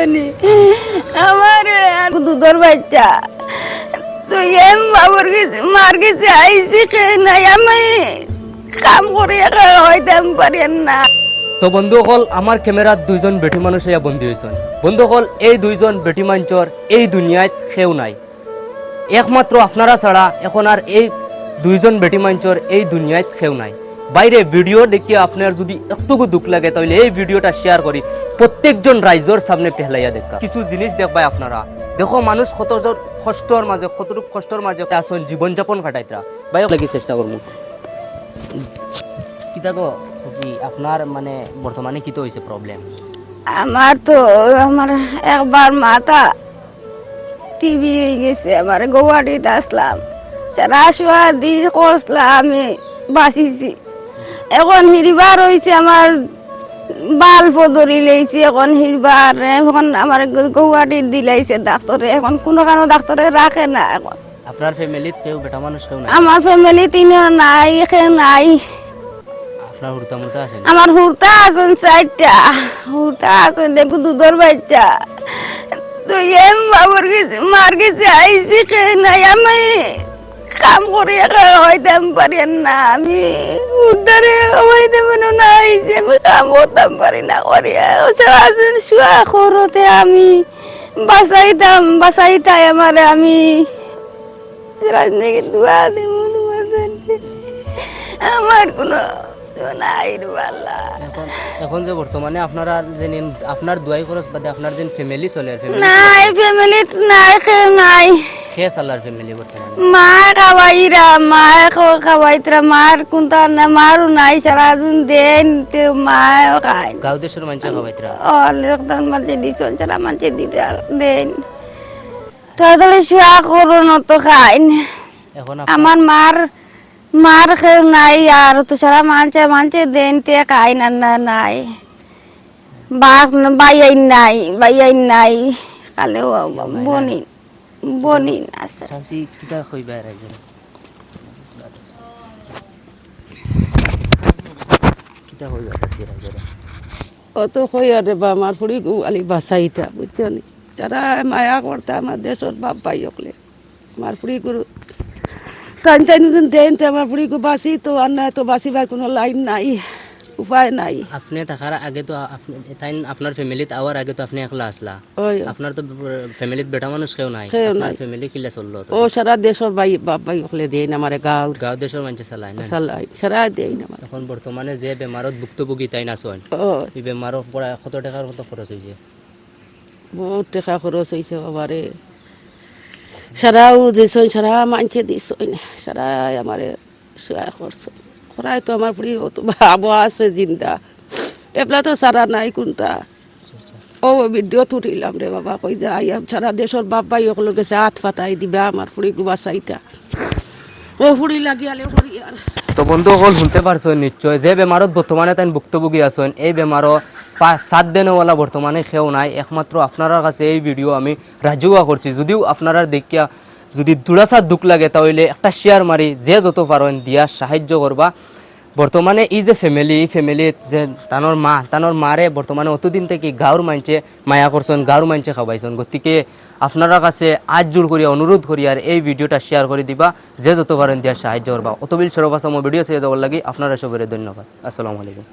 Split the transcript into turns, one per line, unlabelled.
জানি আমার দুধের বাচ্চা তো এম বাবুর কাছে মার কাছে আইসি খেয়ে নাই আমি কাম করে হইতাম পারি না।
তো বন্ধুসকল আমার ক্যামেরাত দুইজন বেটি মানুষ ইয়া বন্দী হয়েছেন। বন্ধুসকল এই দুইজন বেটি মাঞ্চর এই দুনিয়ায় কেউ নাই, একমাত্র আপনারা ছাড়া এখন আর এই দুইজন বেটি মাঞ্চর এই দুনিয়ায় কেউ নাই। বাইরে ভিডিও দেখে আপনার যদি একটুকু দুঃখ লাগে তাহলে এই ভিডিওটা শেয়ার করি প্রত্যেকজন রাইজর সামনে পেহলাইয়া দেখা কিছু জিনিস দেখবাই আপনারা। দেখো মানুষ কতজন কষ্টর মাঝে কতটুকু কষ্টর মাঝে আসন জীবনযাপন কাটাইতরা ভাই লাগি চেষ্টা করবো কিতা গো শশী আপনার মানে বর্তমানে কি তো হয়েছে প্রবলেম?
আমার তো আমার একবার মাথা টিভি হয়ে গেছে, আমার গৌহাটিতে আসলাম সারা শোয়া দিয়ে করছিলাম আমি বাঁচিছি। এখন হিরবার হয়েছে আমার বাল পদরি লেগেছে, এখন হিরবার এখন আমার গৌহাটি দিলাইছে ডাক্তারে, এখন কোনো কারণে ডাক্তারে রাখে না। এখন
আপনার ফ্যামিলিত কেউ বেটা মানুষ কেউ নাই?
আমার ফ্যামিলি তিনও নাই, কেউ নাই।
আপনার হুড়তা মুড়তা আছে?
আমার হুড়তা আছেন 4টা হুড়তা আছেন, দেখো দুধের বাচ্চা তো এম বাবুর কাছে মার কাছে আইসি খেয়ে নাই আমি কাম করে হইতাম পারি না। আমি হুড়তারে হইতে পারি না, আইসি আমি কাম করতাম পারি না করিয়া সারাদিন শুয়া করতে আমি বাঁচাইতাই আমার আমি রাজনীতি দোয়া দিব আমার কোনো নাই রে আল্লাহ।
এখন যে বর্তমানে আপনারা যে আপনার দুয়াই খরচ বাদে আপনার যে ফ্যামিলি চলে
নাই ফ্যামিলি নাই, কেউ নাই।
কে চালার ফ্যামিলি বর্তমানে?
মা খাওয়াইরা মা খাওয়াইতরা মার কোনটা না মারও নাই, সারাদিন দেন তো মাও খায়।
গাঁও দেশের মানুষ খাওয়াইতরা
লোকদান মাঝে দিছন সারা মাঝে দিতে দেন তাহলে শুয়া করো তো খাই।
এখন
আমার মার কেউ নাই আর তো সারা মানছে দেন তে খাই না নাই বাইয়াই নাই কালেও বনি আছে।
চাচি কিটা কইবা রাইজে কিটা কইবা চাচি রাইজে?
অত কই আর বা আমার ফুড়ি গোয়ালি বাসাইটা বুঝছো নি, যারা মায়া করতে আমার দেশের বাপ ভাই হকলে আমার ফুড়ি গুরু কাঞ্চাই দেন আমার ফুড়ি গু বাসি তো আর না তো বাসিবার কোনো লাইন নাই, উপায় নাই।
আপনি থাকার আগে তো তাই আপনার ফ্যামিলিত আওয়ার আগে তো আপনি একলা আসলা,
ওই
আপনার তো ফ্যামিলিত বেটা মানুষ কেউ নাই,
কেউ
আপনার
নাই।
ফ্যামিলি কিলা চললো?
ও সারা দেশের ভাই বাপ ভাই হকলে দেন আমার
গাঁও দেশের মানুষ চালায় না
চালাই সারা দেন আমার।
এখন বর্তমানে যে বেমারত ভুক্তভোগী তাই না চল
ও
এই বেমারও প্রায় 100 টাকার মতো খরচ হয়েছে।
বহুত টাকা খরচ হয়েছে বাবারে, সারাও দিছন সারা মানছে দিছন সারা আমারে সহায় করছো করাই তো আমার ফুড়ি তো ভাবো আছে জিন্দা এবলা তো সারা নাই কোনটা। ও ভিডিও তুটিলাম রে বাবা কই যা সারা দেশের বাপ ভাই ওগুলোর কাছে হাত পাতাই দিবা আমার ফুড়ি গুবা চাইটা ও ফুড়ি লাগিয়ালে ফুড়ি আর।
তো বন্ধু সকল শুনতে পারছো নিশ্চয় যে বেমারত বর্তমানে তাই ভুক্তভোগী আছেন, এই বেমারও 5-7 দিনওয়ালা বর্তমানে খেও নাই। একমাত্র আপনার কাছে এই ভিডিও আমি রাজুয়া করছি, যদিও আপনারা দেখিয়া যদি দুরাসা দুঃখ লাগে তাহলে একটা শেয়ার মারি যে যত পারেন দিয়া সাহায্য করবা। বর্তমানে এই যে ফ্যামিলি যে তানোর মারে বর্তমানে অতদিন থেকে গাঁর মানছে মায়া করছেন, গাঁর মানছে খাওয়াইছেন। গতিকে আপনারা কাছে আজ জোর করিয়া অনুরোধ করি আর এই ভিডিওটা শেয়ার করে দিবা, যে যত পারেন দিয়া সাহায্য করবা। অতবিল সরবাসম ভিডিও শেয়ার যাওয়ার লাগি আপনারা সবাই ধন্যবাদ। আসসালামু আলাইকুম।